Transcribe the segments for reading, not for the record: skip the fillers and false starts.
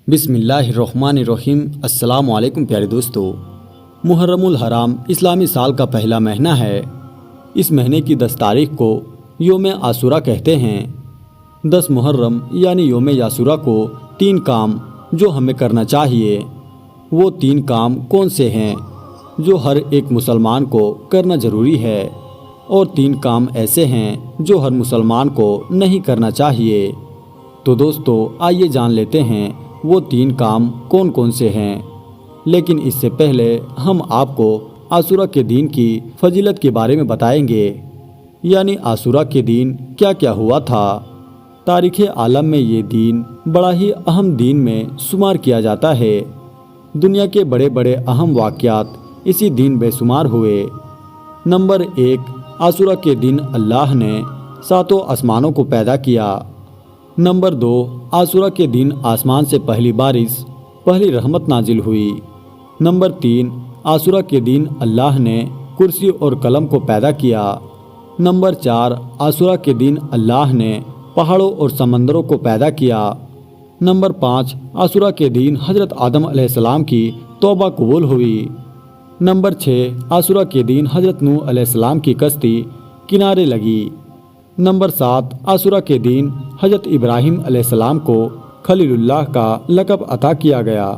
بسم اللہ الرحمن الرحیم۔ السلام علیکم پیارے دوستو۔ محرم الحرام اسلامی سال کا پہلا مہینہ ہے۔ اس مہینے کی 10 تاریخ کو یوم عاشورہ کہتے ہیں۔ 10 محرم یعنی یوم عاشورہ کو 3 کام جو ہمیں کرنا چاہیے، وہ 3 کام کون سے ہیں جو ہر ایک مسلمان کو کرنا ضروری ہے، اور 3 کام ایسے ہیں جو ہر مسلمان کو نہیں کرنا چاہیے۔ تو دوستو آئیے جان لیتے ہیں وہ 3 کام کون کون سے ہیں۔ لیکن اس سے پہلے ہم آپ کو عاشورہ کے دن کی فضیلت کے بارے میں بتائیں گے، یعنی عاشورہ کے دن کیا کیا ہوا تھا۔ تاریخ عالم میں یہ دن بڑا ہی اہم دن میں شمار کیا جاتا ہے۔ دنیا کے بڑے بڑے اہم واقعات اسی دن بے شمار ہوئے۔ نمبر 1، عاشورہ کے دن اللہ نے 7 آسمانوں کو پیدا کیا۔ نمبر 2، عاشورہ کے دن آسمان سے پہلی بارش، پہلی رحمت نازل ہوئی۔ نمبر 3، عاشورہ کے دن اللہ نے کرسی اور قلم کو پیدا کیا۔ نمبر 4، عاشورہ کے دن اللہ نے پہاڑوں اور سمندروں کو پیدا کیا۔ نمبر 5، عاشورہ کے دن حضرت آدم علیہ السلام کی توبہ قبول ہوئی۔ نمبر 6، عاشورہ کے دن حضرت نوح علیہ السلام کی کشتی کنارے لگی۔ نمبر 7، عاشورہ کے دن حضرت ابراہیم علیہ السلام کو خلیل اللہ کا لقب عطا کیا گیا۔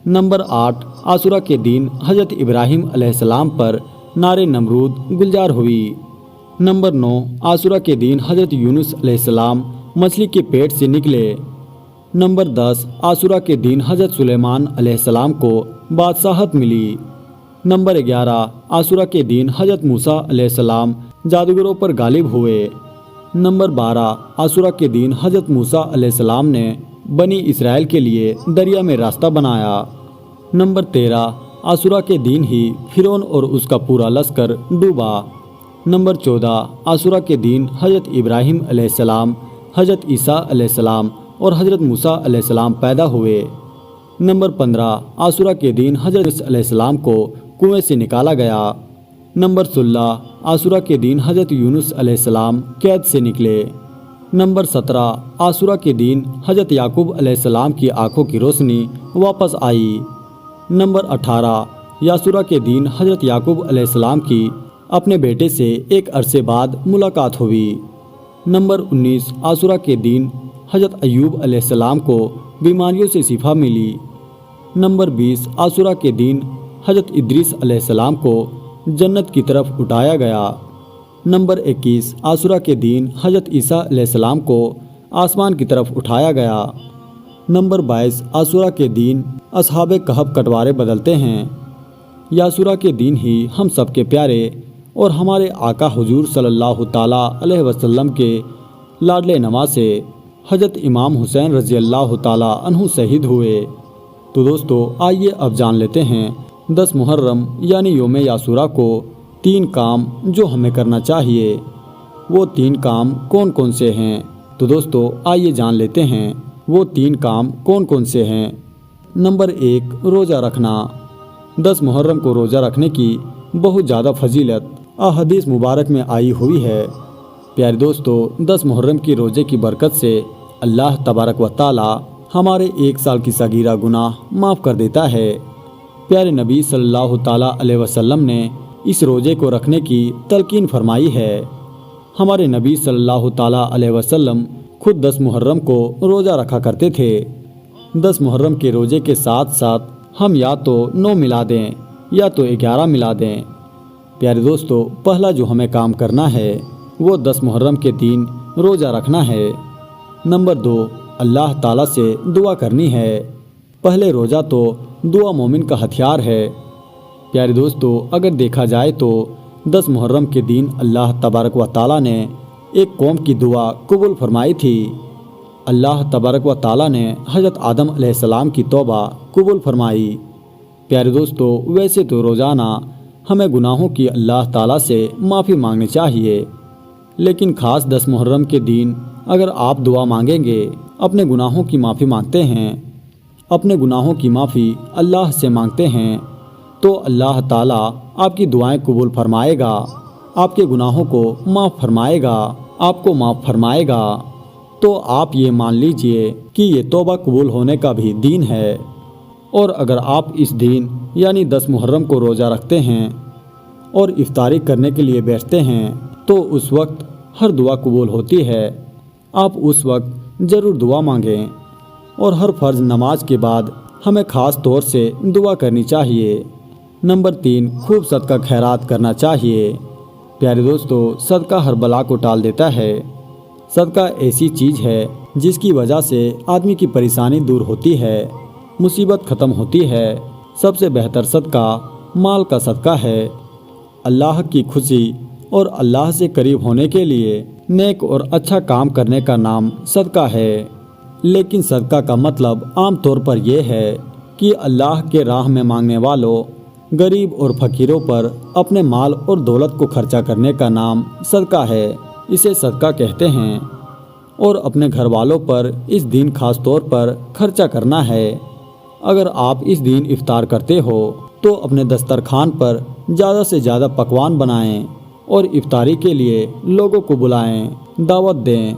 نمبر 8، عاشورہ کے دن حضرت ابراہیم علیہ السلام پر نار نمرود گلزار ہوئی۔ نمبر 9، عاشورہ کے دن حضرت یونس علیہ السلام مچھلی کے پیٹ سے نکلے۔ نمبر 10، عاشورہ کے دن حضرت سلیمان علیہ السلام کو بادشاہت ملی۔ نمبر 11، عاشورہ کے دن حضرت موسیٰ علیہ السلام جادوگروں پر غالب ہوئے۔ نمبر 12، عاشورہ کے دن حضرت موسیٰ علیہ السلام نے بنی اسرائیل کے لیے دریا میں راستہ بنایا۔ نمبر 13، عاشورہ کے دن ہی فرعون اور اس کا پورا لشکر ڈوبا۔ نمبر 14، عاشورہ کے دن حضرت ابراہیم علیہ السلام، حضرت عیسیٰ علیہ السلام اور حضرت موسیٰ علیہ السلام پیدا ہوئے۔ نمبر 15، عاشورہ کے دن حضرت عیسیٰ علیہ السلام کو کنویں سے نکالا گیا۔ نمبر 16، عاشورہ کے دن حضرت یونس علیہ السلام قید سے نکلے۔ نمبر 17، عاشورہ کے دن حضرت یعقوب علیہ السلام کی آنکھوں کی روشنی واپس آئی۔ نمبر 18، عاشورہ کے دن حضرت یعقوب علیہ السلام کی اپنے بیٹے سے ایک عرصے بعد ملاقات ہوئی۔ نمبر 19، عاشورہ کے دن حضرت ایوب علیہ السلام کو بیماریوں سے شفا ملی۔ نمبر 20، عاشورہ کے دن حضرت ادریس علیہ السلام کو جنت کی طرف اٹھایا گیا۔ نمبر 21، عاشورہ کے دن حضرت عیسیٰ علیہ السلام کو آسمان کی طرف اٹھایا گیا۔ نمبر 22، عاشورہ کے دن اصحاب کہف کٹوارے بدلتے ہیں۔ عاشورہ کے دن ہی ہم سب کے پیارے اور ہمارے آقا حضور صلی اللہ تعالیٰ علیہ وسلم کے لاڈلے نواسے حضرت امام حسین رضی اللہ تعالیٰ عنہ شہید ہوئے۔ تو دوستو آئیے اب جان لیتے ہیں 10 محرم یعنی یوم عاشورہ کو 3 کام جو ہمیں کرنا چاہیے، وہ 3 کام کون کون سے ہیں۔ تو دوستو آئیے جان لیتے ہیں وہ 3 کام کون کون سے ہیں۔ نمبر 1، روزہ رکھنا۔ 10 محرم کو روزہ رکھنے کی بہت زیادہ فضیلت احادیث مبارک میں آئی ہوئی ہے۔ پیارے دوستو 10 محرم کی روزے کی برکت سے اللہ تبارک و تعالی ہمارے 1 سال کی صغیرہ گناہ معاف کر دیتا ہے۔ پیارے نبی صلی اللہ تعالیٰ علیہ وسلم نے اس روزے کو رکھنے کی تلقین فرمائی ہے۔ ہمارے نبی صلی اللہ تعالیٰ علیہ وسلم خود 10 محرم کو روزہ رکھا کرتے تھے۔ 10 محرم کے روزے کے ساتھ ساتھ ہم یا تو 9 ملا دیں یا تو 11 ملا دیں۔ پیارے دوستو پہلا جو ہمیں کام کرنا ہے وہ 10 محرم کے دن روزہ رکھنا ہے۔ نمبر 2، اللہ تعالیٰ سے دعا کرنی ہے۔ پہلے روزہ تو دعا مومن کا ہتھیار ہے۔ پیارے دوستو اگر دیکھا جائے تو 10 محرم کے دن اللہ تبارک و تعالیٰ نے ایک قوم کی دعا قبول فرمائی تھی۔ اللہ تبارک و تعالیٰ نے حضرت آدم علیہ السلام کی توبہ قبول فرمائی۔ پیارے دوستو ویسے تو روزانہ ہمیں گناہوں کی اللہ تعالیٰ سے معافی مانگنی چاہیے، لیکن خاص 10 محرم کے دن اگر آپ دعا مانگیں گے، اپنے گناہوں کی معافی مانگتے ہیں، اپنے گناہوں کی معافی اللہ سے مانگتے ہیں، تو اللہ تعالیٰ آپ کی دعائیں قبول فرمائے گا، آپ کے گناہوں کو معاف فرمائے گا، آپ کو معاف فرمائے گا۔ تو آپ یہ مان لیجئے کہ یہ توبہ قبول ہونے کا بھی دن ہے۔ اور اگر آپ اس دن یعنی 10 محرم کو روزہ رکھتے ہیں اور افطاری کرنے کے لیے بیٹھتے ہیں تو اس وقت ہر دعا قبول ہوتی ہے۔ آپ اس وقت ضرور دعا مانگیں، اور ہر فرض نماز کے بعد ہمیں خاص طور سے دعا کرنی چاہیے۔ نمبر 3، خوب صدقہ خیرات کرنا چاہیے۔ پیارے دوستو، صدقہ ہر بلا کو ٹال دیتا ہے۔ صدقہ ایسی چیز ہے جس کی وجہ سے آدمی کی پریشانی دور ہوتی ہے، مصیبت ختم ہوتی ہے۔ سب سے بہتر صدقہ مال کا صدقہ ہے۔ اللہ کی خوشی اور اللہ سے قریب ہونے کے لیے نیک اور اچھا کام کرنے کا نام صدقہ ہے۔ لیکن صدقہ کا مطلب عام طور پر یہ ہے کہ اللہ کے راہ میں مانگنے والوں، غریب اور فقیروں پر اپنے مال اور دولت کو خرچہ کرنے کا نام صدقہ ہے، اسے صدقہ کہتے ہیں۔ اور اپنے گھر والوں پر اس دن خاص طور پر خرچہ کرنا ہے۔ اگر آپ اس دن افطار کرتے ہو تو اپنے دسترخوان پر زیادہ سے زیادہ پکوان بنائیں اور افطاری کے لیے لوگوں کو بلائیں، دعوت دیں۔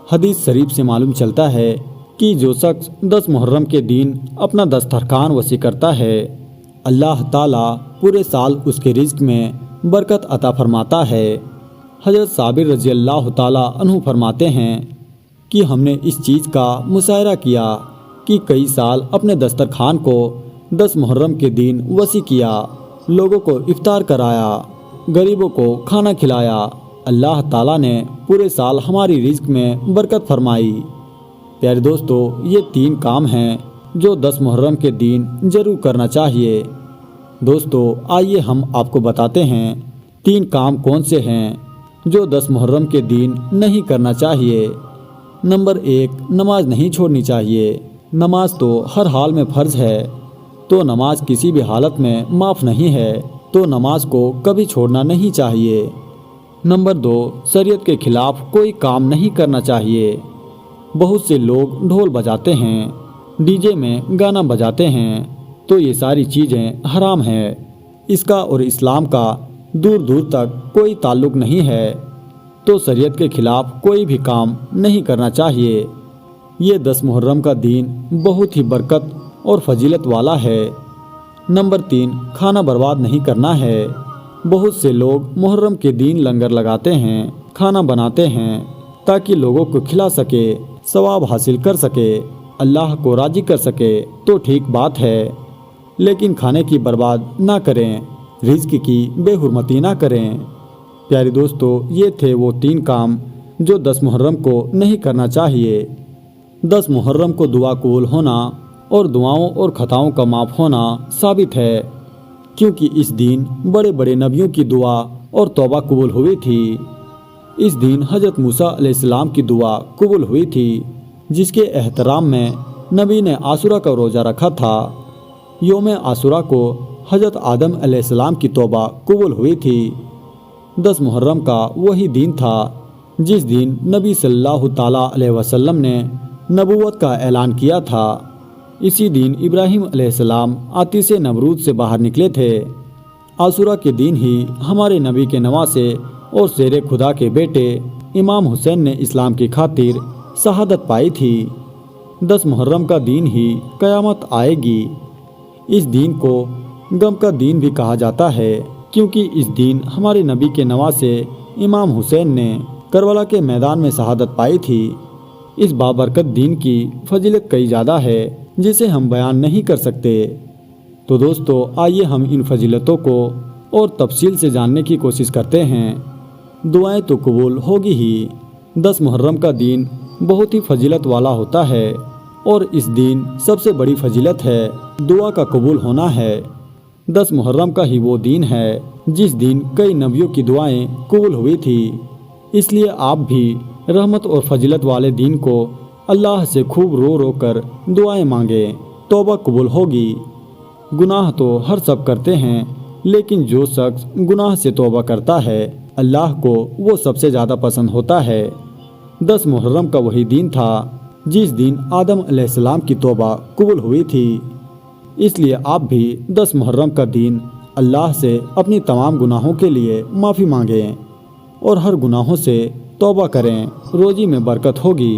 حدیث شریف سے معلوم چلتا ہے کہ جو شخص 10 محرم کے دن اپنا دسترخوان وسیع کرتا ہے، اللہ تعالیٰ پورے سال اس کے رزق میں برکت عطا فرماتا ہے۔ حضرت صابر رضی اللہ تعالیٰ عنہ فرماتے ہیں کہ ہم نے اس چیز کا مشاہدہ کیا کہ کئی سال اپنے دسترخوان کو 10 محرم کے دن وسیع کیا، لوگوں کو افطار کرایا، غریبوں کو کھانا کھلایا۔ اللہ تعالیٰ نے پورے سال ہماری رزق میں برکت فرمائی۔ پیارے دوستو، یہ 3 کام ہیں جو 10 محرم کے دن ضرور کرنا چاہیے۔ دوستو، آئیے ہم آپ کو بتاتے ہیں 3 کام کون سے ہیں جو 10 محرم کے دن نہیں کرنا چاہیے۔ نمبر 1، نماز نہیں چھوڑنی چاہیے۔ نماز تو ہر حال میں فرض ہے، تو نماز کسی بھی حالت میں معاف نہیں ہے، تو نماز کو کبھی چھوڑنا نہیں چاہیے۔ نمبر 2، شریعت کے خلاف کوئی کام نہیں کرنا چاہیے۔ بہت سے لوگ ڈھول بجاتے ہیں، ڈی جے میں گانا بجاتے ہیں، تو یہ ساری چیزیں حرام ہیں۔ اس کا اور اسلام کا دور دور تک کوئی تعلق نہیں ہے، تو شریعت کے خلاف کوئی بھی کام نہیں کرنا چاہیے۔ یہ 10 محرم کا دن بہت ہی برکت اور فضیلت والا ہے۔ نمبر 3، کھانا برباد نہیں کرنا ہے۔ بہت سے لوگ محرم کے دن لنگر لگاتے ہیں، کھانا بناتے ہیں تاکہ لوگوں کو کھلا سکے، ثواب حاصل کر سکے، اللہ کو راضی کر سکے، تو ٹھیک بات ہے، لیکن کھانے کی برباد نہ کریں، رزق کی بے حرمتی نہ کریں۔ پیارے دوستو، یہ تھے وہ 3 کام جو 10 محرم کو نہیں کرنا چاہیے۔ 10 محرم کو دعا قبول ہونا اور دعاؤں اور خطاؤں کا معاف ہونا ثابت ہے، کیونکہ اس دن بڑے بڑے نبیوں کی دعا اور توبہ قبول ہوئی تھی۔ اس دن حضرت موسیٰ علیہ السلام کی دعا قبول ہوئی تھی، جس کے احترام میں نبی نے عاشورہ کا روزہ رکھا تھا۔ یوم عاشورہ کو حضرت آدم علیہ السلام کی توبہ قبول ہوئی تھی۔ 10 محرم کا وہی دن تھا جس دن نبی صلی اللہ تعالیٰ علیہ وسلم نے نبوت کا اعلان کیا تھا۔ اسی دن ابراہیم علیہ السلام آتش نمرود سے باہر نکلے تھے۔ عاشورہ کے دن ہی ہمارے نبی کے نواسے اور شیر خدا کے بیٹے امام حسین نے اسلام کی خاطر شہادت پائی تھی۔ 10 محرم کا دن ہی قیامت آئے گی۔ اس دن کو غم کا دن بھی کہا جاتا ہے، کیونکہ اس دن ہمارے نبی کے نواسے امام حسین نے کربلا کے میدان میں شہادت پائی تھی۔ اس بابرکت دن کی فضیلت کئی زیادہ ہے جسے ہم بیان نہیں کر سکتے۔ تو دوستو، آئیے ہم ان فضیلتوں کو اور تفصیل سے جاننے کی کوشش کرتے ہیں۔ دعائیں تو قبول ہوگی ہی۔ 10 محرم کا دن بہت ہی فضیلت والا ہوتا ہے، اور اس دن سب سے بڑی فضیلت ہے دعا کا قبول ہونا ہے۔ 10 محرم کا ہی وہ دن ہے جس دن کئی نبیوں کی دعائیں قبول ہوئی تھی۔ اس لیے آپ بھی رحمت اور فضیلت والے دن کو اللہ سے خوب رو رو کر دعائیں مانگیں، توبہ قبول ہوگی۔ گناہ تو ہر سب کرتے ہیں، لیکن جو شخص گناہ سے توبہ کرتا ہے اللہ کو وہ سب سے زیادہ پسند ہوتا ہے۔ 10 محرم کا وہی دن تھا جس دن آدم علیہ السلام کی توبہ قبول ہوئی تھی۔ اس لیے آپ بھی 10 محرم کا دن اللہ سے اپنی تمام گناہوں کے لیے معافی مانگیں اور ہر گناہوں سے توبہ کریں، روزی میں برکت ہوگی۔